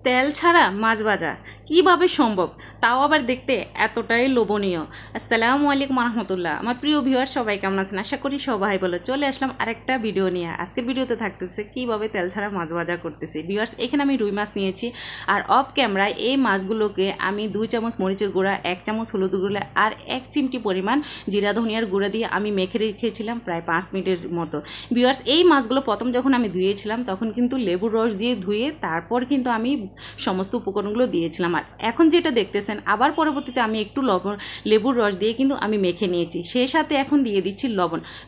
তেল ছাড়া মাছ ভাজা কিভাবে সম্ভব, তাও আবার দেখতে এতটাই লোভনীয়। আসসালামু আলাইকুম রহমতুল্লাহ। আমার প্রিয় ভিউয়ার সবাই কেমন আছেন? আশা করি সবাই বলো। চলে আসলাম আরেকটা ভিডিও নিয়ে। আজকের ভিডিওতে থাকতেছে কিভাবে তেল ছাড়া মাছ ভাজা করতেছি। ভিউয়ার্স, এখানে আমি রুই মাছ নিয়েছি, আর অফ ক্যামেরায় এই মাছগুলোকে আমি 2 চামচ মরিচের গুঁড়া, 1 চামচ হলুদ গুঁড়া আর 1 চিমটি পরিমাণ জিরা ধনিয়ার গুঁড়া দিয়ে আমি মেখে রেখেছিলাম প্রায় 5 মিনিটের মতো। ভিউয়ার্স, এই মাছগুলো প্রথম যখন আমি ধুয়েছিলাম তখন কিন্তু লেবুর রস দিয়ে ধুয়ে তারপর কিন্তু আমি সমস্ত উপকরণগুলো দিয়েছিলাম। আর এখন যেটা দেখতেছেন, আবার পরবর্তীতে আমি একটু লেবুর রস দিয়ে কিন্তু আমি মেখে নিয়েছি। সেই সাথে এখন দিয়ে দিচ্ছি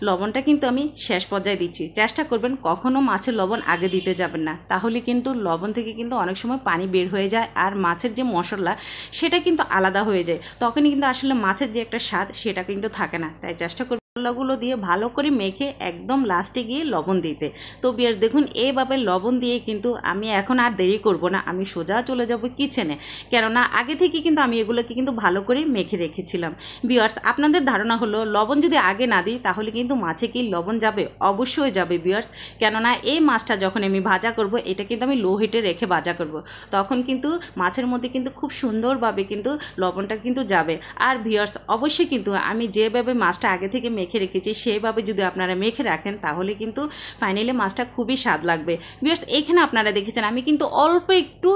লবণটা কিন্তু আমি শেষ পর্যায়ে দিচ্ছি। চেষ্টা করবেন কখনো মাছের লবণ আগে দিতে যাবেন না, তাহলে কিন্তু লবণ থেকে কিন্তু অনেক সময় পানি বের হয়ে যায় আর মাছের যে মশলা সেটা কিন্তু আলাদা হয়ে যায়, তখনই কিন্তু আসলে মাছের যে একটা স্বাদ সেটা কিন্তু থাকে না। তাই চেষ্টা করবেন মশলাগুলো দিয়ে ভালো করে মেখে একদম লাস্টে গিয়ে লবণ দিতে। তো বিয়ার দেখুন, এইভাবে লবণ দিয়ে কিন্তু আমি এখন আর দেরি করব না, আমি সোজা চলে যাব কিচেনে, কেননা আগে থেকে কিন্তু আমি এগুলোকে কিন্তু ভালো করে মেখে রেখেছিলাম। বিয়ার্স, আপনাদের ধারণা হলো লবণ যদি আগে না দিই তাহলে কিন্তু মাছে কি লবণ যাবে? অবশ্যই যাবে বিয়ার্স, কেননা এই মাছটা যখন আমি ভাজা করব এটা কিন্তু আমি লো হিটে রেখে ভাজা করব, তখন কিন্তু মাছের মধ্যে কিন্তু খুব সুন্দরভাবে কিন্তু লবণটা কিন্তু যাবে। আর বিয়ার্স, অবশ্যই কিন্তু আমি যেভাবে মাছটা আগে থেকে মেখে রেখেছি সেইভাবে যদি আপনারা মেখে রাখেন তাহলে কিন্তু ফাইনালি মাছটা খুবই স্বাদ লাগবে। ভিউয়ার্স, এইখানে আপনারা দেখেছেন আমি কিন্তু অল্প একটু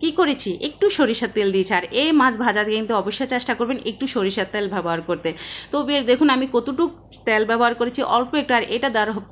কি করেছি, একটু সরিষার তেল দিয়েছি। আর এই মাছ ভাজাতে কিন্তু অবশ্যই চেষ্টা করবেন একটু সরিষার তেল ব্যবহার করতে। তো ভিউয়ার্স দেখুন, আমি কতটুকু তেল ব্যবহার করেছি, অল্প একটু। আর এটা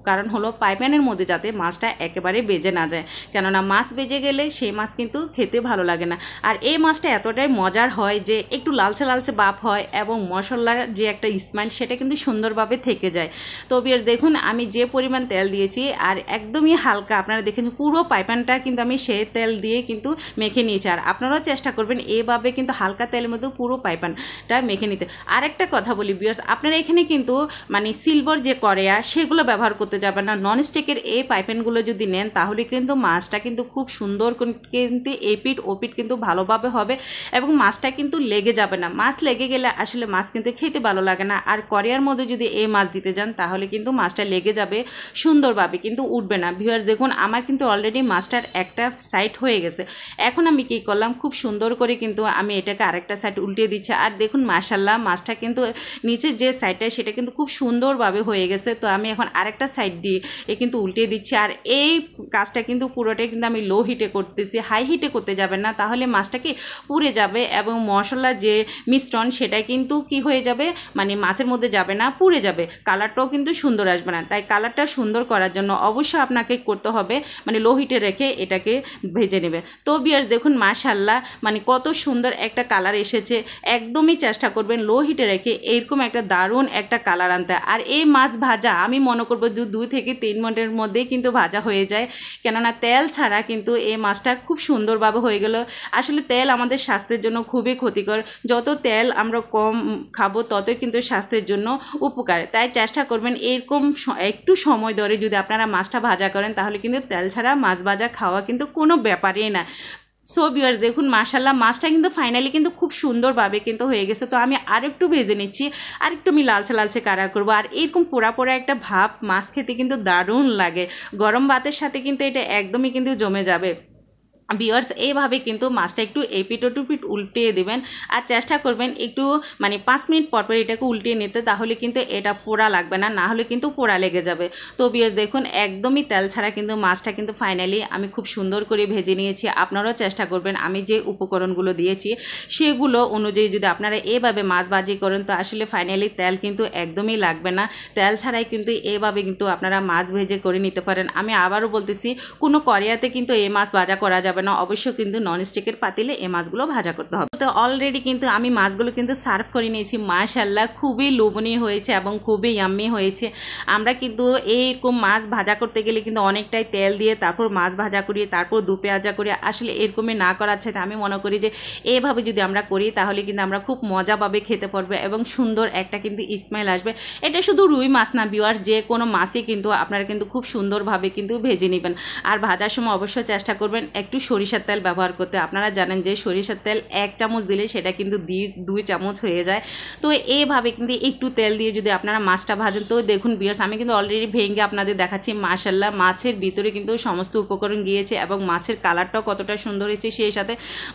কারণ হলো পাইপ্যানের মধ্যে যাতে মাছটা একেবারে বেজে না যায়, কেননা মাছ বেজে গেলে সেই মাছ কিন্তু খেতে ভালো লাগে না। আর এই মাছটা এতটাই মজার হয় যে একটু লালচে লালচে ভাব হয় এবং মশলার যে একটা স্মেল সেটা কিন্তু সুন্দরভাবে থেকে যায়। তো ভিউয়ার্স দেখুন, আমি যে পরিমাণ তেল দিয়েছি আর একদমই হালকা, আপনারা দেখেন পুরো পাইপ্যানটা কিন্তু আমি সেই তেল দিয়ে কিন্তু মেখে নিয়েছি। আর আপনারাও চেষ্টা করবেন এইভাবে কিন্তু হালকা তেলের মধ্যে পুরো পাইপ্যানটা মেখে নিতে। আরেকটা কথা বলি ভিউয়ার্স, আপনারা এখানে কিন্তু মানে সিলভার যে কড়াইয়া সেগুলো ব্যবহার করতে যাবেন না। ননস্টিকের এই পাইপ্যানগুলো যদি নেন তাহলে কিন্তু মাছটা কিন্তু খুব সুন্দর কিন্তু এপিট ওপিট কিন্তু ভালোভাবে হবে এবং মাছটা কিন্তু লেগে যাবে না। মাছ লেগে গেলে আসলে মাছ কিন্তু খেতে ভালো লাগে না। আর কড়াইয়ের মধ্যে যদি এই মাছ দিতে যান তাহলে কিন্তু মাছটা লেগে যাবে, সুন্দরভাবে কিন্তু উঠবে না। ভিউয়ার্স দেখুন, আমার কিন্তু অলরেডি মাছটার একটা সাইড হয়ে গেছে। এখন আমি কি করলাম, খুব সুন্দর করে কিন্তু আমি এটাকে আরেকটা সাইড উল্টিয়ে দিচ্ছি। আর দেখুন মাশাআল্লাহ, মাছটা কিন্তু নিচের যে সাইডটা সেটা কিন্তু খুব সুন্দরভাবে হয়ে গেছে। তো আমি এখন আরেকটা সাইড দিয়ে কিন্তু উল্টিয়ে দিচ্ছি। আর এই কাজটা কিন্তু পুরোটাই কিন্তু আমি লো হিটে করতেছি, হাই হিটে করতে যাবেন না, তাহলে মাছটা কি পুড়ে যাবে এবং মশলার যে মিশ্রণ সেটা কিন্তু কি হয়ে যাবে, মানে মাছের মধ্যে যাবে না, পুড়ে যাবে, কালারটাও কিন্তু সুন্দর আসবে না। তাই কালারটা সুন্দর করার জন্য অবশ্যই আপনাকে করতে হবে মানে লো হিটে রেখে এটাকে ভেজে নেবে। তো ভিউয়ার্স দেখুন মাশাআল্লাহ, মানে কত সুন্দর একটা কালার এসেছে। একদমই চেষ্টা করবেন লো হিটে রেখে এইরকম একটা দারুণ একটা কালার আনতে। আর এই মাছ ভাজা আমি মনে করবো 2 থেকে 3 মিনিটের মধ্যেই কিন্তু ভাজা হয়ে যায়, কেননা তেল ছাড়া কিন্তু এই মাছটা খুব সুন্দরভাবে হয়ে গেল। আসলে তেল আমাদের স্বাস্থ্যের জন্য খুবই ক্ষতিকর, যত তেল আমরা কম খাবো ততই কিন্তু স্বাস্থ্যের জন্য উপকার। তাই চেষ্টা করবেন এরকম একটু সময় ধরে যদি আপনারা মাছটা ভাজা করেন তাহলে কিন্তু তেল ছাড়া মাছ ভাজা খাওয়া কিন্তু কোনো ব্যাপারই না। সো ভিউয়ার্স দেখুন মাশাআল্লাহ, মাছটা কিন্তু ফাইনালি কিন্তু খুব সুন্দরভাবে কিন্তু হয়ে গেছে। তো আমি আরেকটু ভেজে নিচ্ছি, আরেকটু আমি লালচে লালচে কারা করবো। আর এরকম পোড়া পোড়া একটা ভাব মাছ খেতে কিন্তু দারুণ লাগে, গরম ভাতের সাথে কিন্তু এটা একদমই কিন্তু জমে যাবে। ভিউয়ার্স, এইভাবে কিন্তু মাছটা একটু এপিট ওপিট উল্টিয়ে দেবেন আর চেষ্টা করবেন একটু মানে 5 মিনিট পর পর এটাকে উল্টিয়ে নিতে, তাহলে কিন্তু এটা পোড়া লাগবে না, না হলে কিন্তু পোড়া লেগে যাবে। তো ভিউয়ার্স দেখুন, একদমই তেল ছাড়া কিন্তু মাছটা কিন্তু ফাইনালি আমি খুব সুন্দর করে ভেজে নিয়েছি। আপনারাও চেষ্টা করবেন আমি যে উপকরণগুলো দিয়েছি সেগুলো অনুযায়ী যদি আপনারা এইভাবে মাছ ভাজি করেন তো আসলে ফাইনালি তেল কিন্তু একদমই লাগবে না। তেল ছাড়াই কিন্তু এইভাবে কিন্তু আপনারা মাছ ভেজে করে নিতে পারেন। আমি আবারও বলতেছি, কোনো কড়াইতে কিন্তু এই মাছ ভাজা করা যাবে না, অবশ্যই কিন্তু ননস্টিকের পাতিলে এই মাছগুলো ভাজা করতে হবে। তো অলরেডি কিন্তু আমি মাছগুলো কিন্তু সার্ভ করে নিয়েছি। মাশাআল্লাহ, খুবই লোভনীয় হয়েছে এবং খুবই ইয়াম্মি হয়েছে। আমরা কিন্তু এইরকম মাছ ভাজা করতে গেলে কিন্তু অনেকটাই তেল দিয়ে তারপর মাছ ভাজা করি, তারপর দু পেঁয়াজা করি। আসলে এরকমই না করার চাইতে আমি মনে করি যে এইভাবে যদি আমরা করি তাহলে কিন্তু আমরা খুব মজাভাবে খেতে পারবো এবং সুন্দর একটা কিন্তু স্মেল আসবে। এটা শুধু রুই মাছ না ভিউয়ার্স, যে কোনো মাছই কিন্তু আপনারা কিন্তু খুব সুন্দরভাবে কিন্তু ভেজে নেবেন। আর ভাজার সময় অবশ্যই চেষ্টা করবেন একটু সরিষার তেল ব্যবহার করতে। আপনারা জানেন যে সরিষার তেল 1 চামচ দিলে সেটা কিন্তু 2 চামচ হয়ে যায়। তো এইভাবে কিন্তু একটু তেল দিয়ে যদি আপনারা মাছটা ভাজেন, তো দেখুন ভিউয়ার্স আমি কিন্তু অলরেডি ভেঙে আপনাদের দেখাচ্ছি। মাশাআল্লাহ মাছের ভিতরে কিন্তু সমস্ত উপকরণ গিয়েছে এবং মাছের কালারটাও কতটা সুন্দর হয়েছে, সেই সাথে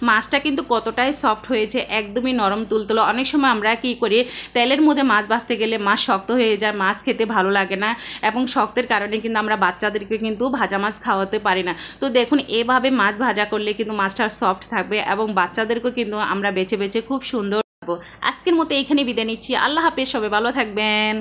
মাছটা কিন্তু কতটাই সফট হয়েছে, একদমই নরম তুলতুলো। অনেক সময় আমরা কি করি, তেলের মধ্যে মাছ ভাজতে গেলে মাছ শক্ত হয়ে যায়, মাছ খেতে ভালো লাগে না এবং শক্তের কারণে কিন্তু আমরা বাচ্চাদেরকে কিন্তু ভাজা মাছ খাওয়াতে পারি না। তো দেখুন এভাবে মাছ ভাজা করলে কিন্তু মাছটা সফট থাকবে এবং বাচ্চাদেরকেও কিন্তু আমরা বেছে বেছে খুব সুন্দর। আজকের মতো এইখানে বিদায় নিচ্ছি। আল্লাহ হাফেজ, সবাই ভালো থাকবেন।